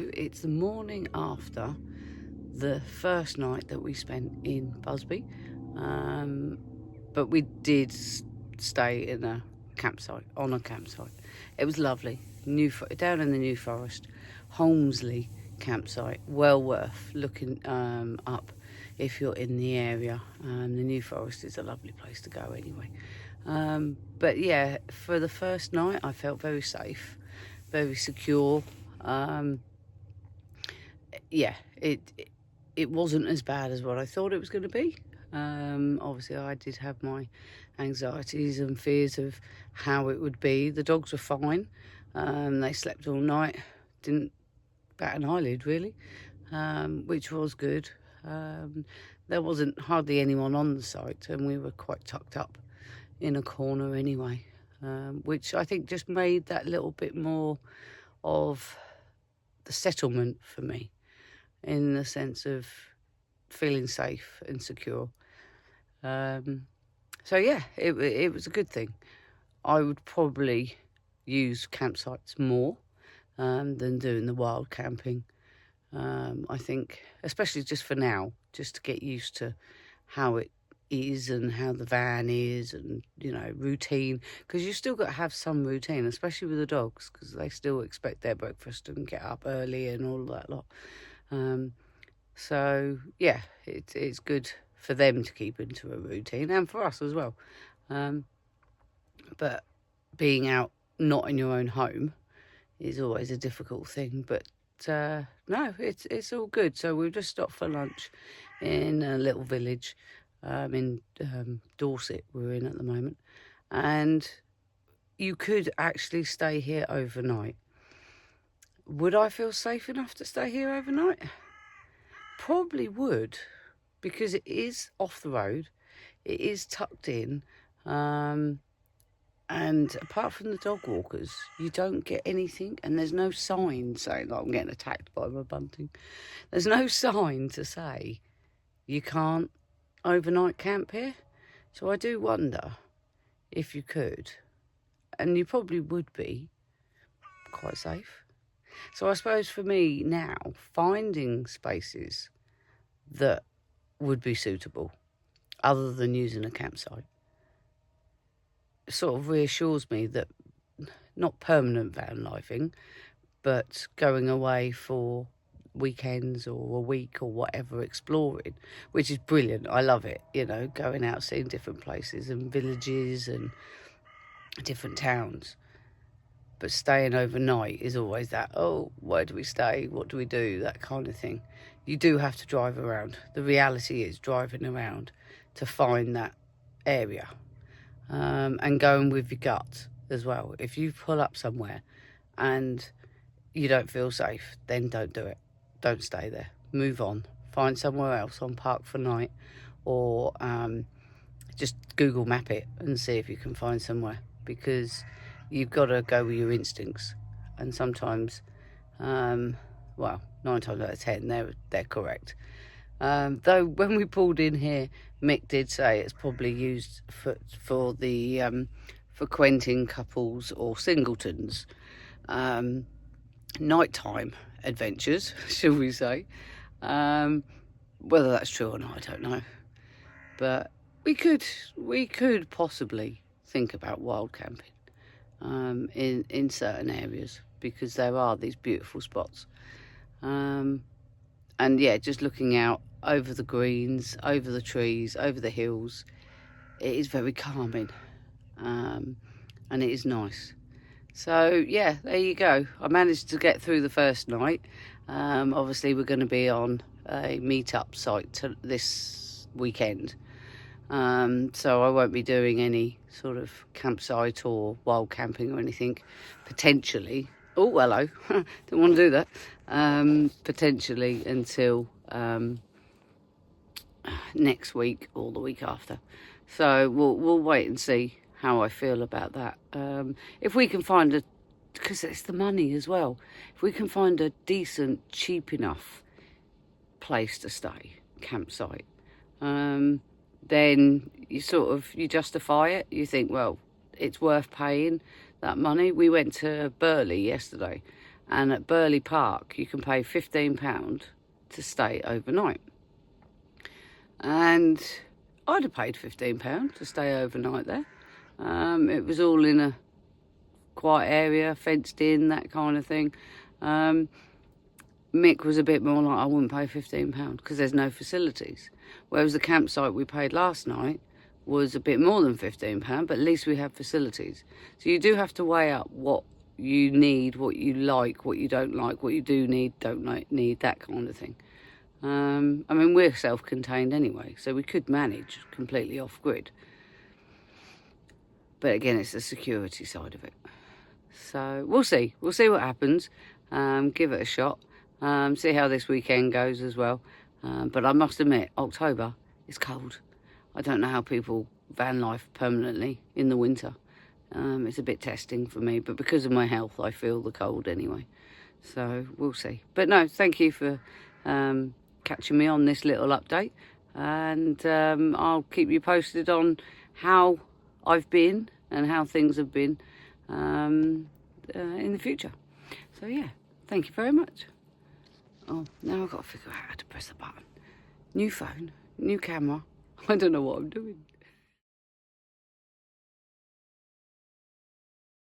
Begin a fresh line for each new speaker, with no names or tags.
So it's the morning after the first night that we spent in Busby, but we did stay in a campsite, on a campsite. It was lovely, down in the New Forest, Holmesley campsite, well worth looking up if you're in the area. The New Forest is a lovely place to go anyway. But yeah, for the first night I felt very safe, very secure. Yeah, it wasn't as bad as what I thought it was going to be. Obviously I did have my anxieties and fears of how it would be. The dogs were fine. They slept all night, didn't bat an eyelid really, which was good. There wasn't hardly anyone on the site, and we were quite tucked up in a corner anyway, which I think just made that little bit more of the settlement for me, in the sense of feeling safe and secure. So yeah, it was a good thing. I would probably use campsites more than doing the wild camping. I think, especially just for now, just to get used to how it is and how the van is, and routine, because you still got to have some routine, especially with the dogs, because they still expect their breakfast and get up early and all that lot. So yeah, it's good for them to keep into a routine, and for us as well. But being out not in your own home is always a difficult thing. But no, it's all good. So we've just stopped for lunch in a little village in Dorset we're in at the moment, and you could actually stay here overnight. Would I feel safe enough to stay here overnight? Probably would, because it is off the road, it is tucked in, and apart from the dog walkers, you don't get anything, and there's no sign saying, like, I'm getting attacked by my bunting. There's no sign to say you can't overnight camp here. So I do wonder if you could, and you probably would be quite safe. So I suppose for me now, finding spaces that would be suitable other than using a campsite sort of reassures me that not permanent van lifing, but going away for weekends or a week or whatever, exploring, which is brilliant. I love it, going out, seeing different places and villages and different towns. But staying overnight is always that, oh, where do we stay? What do we do? That kind of thing. You do have to drive around. The reality is driving around to find that area, and going with your gut as well. If you pull up somewhere and you don't feel safe, then don't do it. Don't stay there. Move on. Find somewhere else on Park for Night, or just Google map it and see if you can find somewhere, because you've got to go with your instincts. And sometimes, 9 times out of 10, they're correct. Though when we pulled in here, Mick did say it's probably used for the frequenting couples or singletons, nighttime adventures, shall we say. Whether that's true or not, I don't know. But we could possibly think about wild camping in certain areas, because there are these beautiful spots. And yeah, just looking out over the greens, over the trees, over the hills, it is very calming, and it is nice. So yeah, there you go. I managed to get through the first night. Obviously we're going to be on a meet-up site this weekend, so I won't be doing any sort of campsite or wild camping or anything, potentially. Oh, hello. Didn't want to do that. Potentially until next week or the week after. So we'll wait and see how I feel about that. If we can find because it's the money as well, if we can find a decent, cheap enough place to stay, campsite, then you justify it. You think, well, it's worth paying that money. We went to Burley yesterday, and at Burley Park you can pay £15 to stay overnight. And I'd have paid £15 to stay overnight there. It was all in a quiet area, fenced in, that kind of thing. Mick was a bit more like, I wouldn't pay £15 because there's no facilities. Whereas the campsite we paid last night was a bit more than £15, but at least we have facilities. So you do have to weigh up what you need, what you like, what you don't like, what you do need, don't need, that kind of thing. I mean, we're self-contained anyway, so we could manage completely off-grid. But again, it's the security side of it. So we'll see. We'll see what happens. Give it a shot. See how this weekend goes as well. But I must admit, October is cold. I don't know how people van life permanently in the winter. It's a bit testing for me, but because of my health, I feel the cold anyway. So we'll see. But no, thank you for catching me on this little update. And I'll keep you posted on how I've been and how things have been in the future. So yeah, thank you very much. Oh, now I've got to figure out how to press the button. New phone, new camera. I don't know what I'm doing.